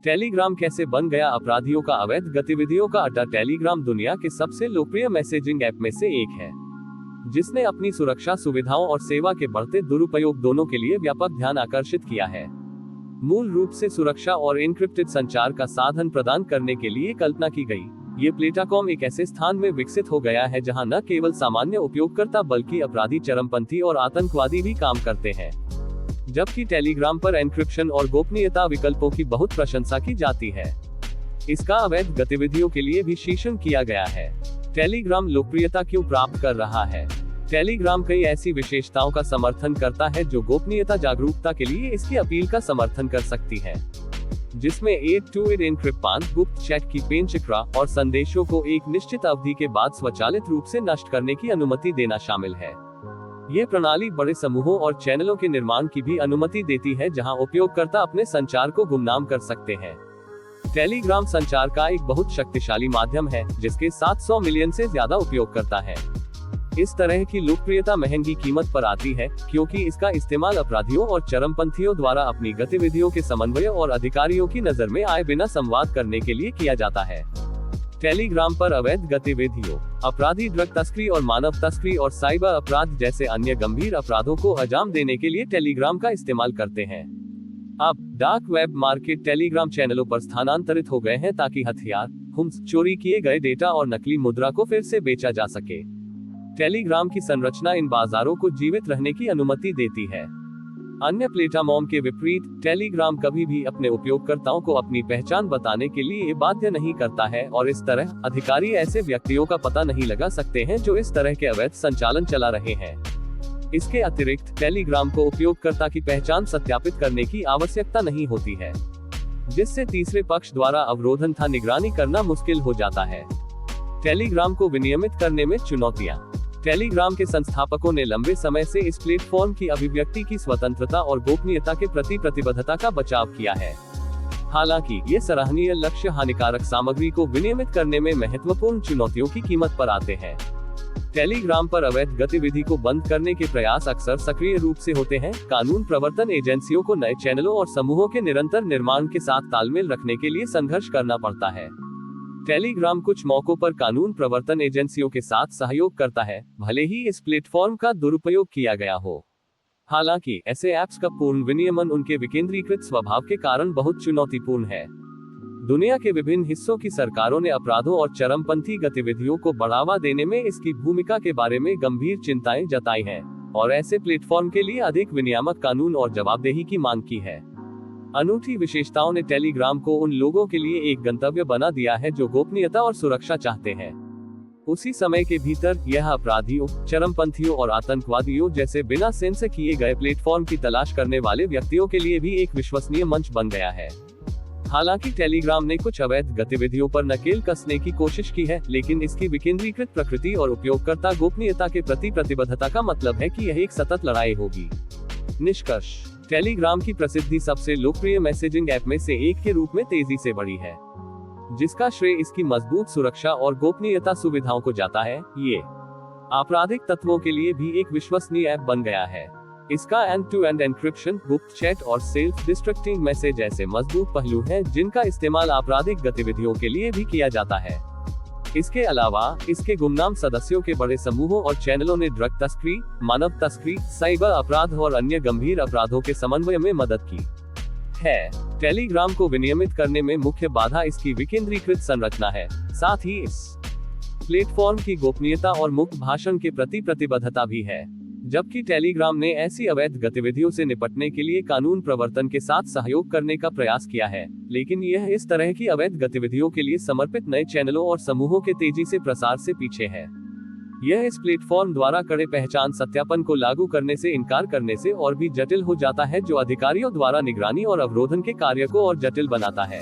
Telegram कैसे बन गया अपराधियों का अवैध गतिविधियों का अड्डा। टेलीग्राम दुनिया के सबसे लोकप्रिय मैसेजिंग ऐप में से एक है, जिसने अपनी सुरक्षा सुविधाओं और सेवा के बढ़ते दुरुपयोग दोनों के लिए व्यापक ध्यान आकर्षित किया है। मूल रूप से सुरक्षा और एन्क्रिप्टेड संचार का साधन प्रदान करने के लिए कल्पना की गई, ये प्लेटफॉर्म एक ऐसे स्थान में विकसित हो गया है जहां न केवल सामान्य उपयोगकर्ता बल्कि अपराधी, चरमपंथी और आतंकवादी भी काम करते हैं। जबकि टेलीग्राम पर एन्क्रिप्शन और गोपनीयता विकल्पों की बहुत प्रशंसा की जाती है, इसका अवैध गतिविधियों के लिए भी शीर्षण किया गया है। टेलीग्राम लोकप्रियता क्यों प्राप्त कर रहा है? टेलीग्राम कई ऐसी विशेषताओं का समर्थन करता है जो गोपनीयता जागरूकता के लिए इसकी अपील का समर्थन कर सकती है, जिसमें एंड-टू-एंड एन्क्रिप्शन, गुप्त चैट की पेंचक्रा और संदेशों को एक निश्चित अवधि के बाद स्वचालित रूप से नष्ट करने की अनुमति देना शामिल है। ये प्रणाली बड़े समूहों और चैनलों के निर्माण की भी अनुमति देती है जहां उपयोगकर्ता अपने संचार को गुमनाम कर सकते हैं। टेलीग्राम संचार का एक बहुत शक्तिशाली माध्यम है जिसके 700 मिलियन से ज्यादा उपयोगकर्ता हैं। इस तरह की लोकप्रियता महंगी कीमत पर आती है क्योंकि इसका इस्तेमाल अपराधियों और चरमपंथियों द्वारा अपनी गतिविधियों के समन्वय और अधिकारियों की नजर में आए बिना संवाद करने के लिए किया जाता है। टेलीग्राम पर अवैध गतिविधियों, अपराधी ड्रग तस्करी और मानव तस्करी और साइबर अपराध जैसे अन्य गंभीर अपराधों को अंजाम देने के लिए टेलीग्राम का इस्तेमाल करते हैं। अब डार्क वेब मार्केट टेलीग्राम चैनलों पर स्थानांतरित हो गए हैं ताकि हथियार, चोरी किए गए डेटा और नकली मुद्रा को फिर से बेचा जा सके। टेलीग्राम की संरचना इन बाजारों को जीवित रहने की अनुमति देती है। अन्य प्लेटफॉर्म के विपरीत, टेलीग्राम कभी भी अपने उपयोगकर्ताओं को अपनी पहचान बताने के लिए बाध्य नहीं करता है और इस तरह अधिकारी ऐसे व्यक्तियों का पता नहीं लगा सकते हैं जो इस तरह के अवैध संचालन चला रहे हैं। इसके अतिरिक्त टेलीग्राम को उपयोगकर्ता की पहचान सत्यापित करने की आवश्यकता नहीं होती है, जिससे तीसरे पक्ष द्वारा अवरोधन था निगरानी करना मुश्किल हो जाता है। टेलीग्राम को विनियमित करने में चुनौतियां। टेलीग्राम के संस्थापकों ने लंबे समय से इस प्लेटफॉर्म की अभिव्यक्ति की स्वतंत्रता और गोपनीयता के प्रति प्रतिबद्धता का बचाव किया है। हालांकि ये सराहनीय लक्ष्य हानिकारक सामग्री को विनियमित करने में महत्वपूर्ण चुनौतियों की कीमत पर आते हैं। टेलीग्राम पर अवैध गतिविधि को बंद करने के प्रयास अक्सर सक्रिय रूप से होते हैं। कानून प्रवर्तन एजेंसियों को नए चैनलों और समूहों के निरंतर निर्माण के साथ तालमेल रखने के लिए संघर्ष करना पड़ता है। टेलीग्राम कुछ मौकों पर कानून प्रवर्तन एजेंसियों के साथ सहयोग करता है, भले ही इस प्लेटफॉर्म का दुरुपयोग किया गया हो। हालांकि ऐसे ऐप्स का पूर्ण विनियमन उनके विकेंद्रीकृत स्वभाव के कारण बहुत चुनौतीपूर्ण है। दुनिया के विभिन्न हिस्सों की सरकारों ने अपराधों और चरमपंथी गतिविधियों को बढ़ावा देने में इसकी भूमिका के बारे में गंभीर चिंताएं जताई हैं और ऐसे प्लेटफॉर्म के लिए अधिक विनियामक कानून और जवाबदेही की मांग की है। अनूठी विशेषताओं ने टेलीग्राम को उन लोगों के लिए एक गंतव्य बना दिया है जो गोपनीयता और सुरक्षा चाहते हैं। उसी समय के भीतर यह अपराधियों, चरमपंथियों और आतंकवादियों जैसे बिना सेंसर किए गए प्लेटफॉर्म की तलाश करने वाले व्यक्तियों के लिए भी एक विश्वसनीय मंच बन गया है। हालांकि टेलीग्राम ने कुछ अवैध गतिविधियों पर नकेल कसने की कोशिश की है, लेकिन इसकी विकेंद्रीकृत प्रकृति और उपयोगकर्ता गोपनीयता के प्रति प्रतिबद्धता का मतलब है कि यह एक सतत लड़ाई होगी। निष्कर्ष, टेलीग्राम की प्रसिद्धि सबसे लोकप्रिय मैसेजिंग ऐप में से एक के रूप में तेजी से बढ़ी है, जिसका श्रेय इसकी मजबूत सुरक्षा और गोपनीयता सुविधाओं को जाता है। ये आपराधिक तत्वों के लिए भी एक विश्वसनीय ऐप बन गया है। इसका एंड-टू-एंड एन्क्रिप्शन, गुप्त चैट और सेल्फ डिस्ट्रक्टिंग मैसेज ऐसे मजबूत पहलू हैं जिनका इस्तेमाल आपराधिक गतिविधियों के लिए भी किया जाता है। इसके अलावा इसके गुमनाम सदस्यों के बड़े समूहों और चैनलों ने ड्रग तस्करी, मानव तस्करी, साइबर अपराध और अन्य गंभीर अपराधों के समन्वय में मदद की है। टेलीग्राम को विनियमित करने में मुख्य बाधा इसकी विकेंद्रीकृत संरचना है, साथ ही इस प्लेटफॉर्म की गोपनीयता और मुक्त भाषण के प्रति प्रतिबद्धता भी है। जबकि टेलीग्राम ने ऐसी अवैध गतिविधियों से निपटने के लिए कानून प्रवर्तन के साथ सहयोग करने का प्रयास किया है, लेकिन यह इस तरह की अवैध गतिविधियों के लिए समर्पित नए चैनलों और समूहों के तेजी से प्रसार से पीछे है। यह इस प्लेटफॉर्म द्वारा कड़े पहचान सत्यापन को लागू करने से इनकार करने से और भी जटिल हो जाता है, जो अधिकारियों द्वारा निगरानी और अवरोधन के कार्य को और जटिल बनाता है।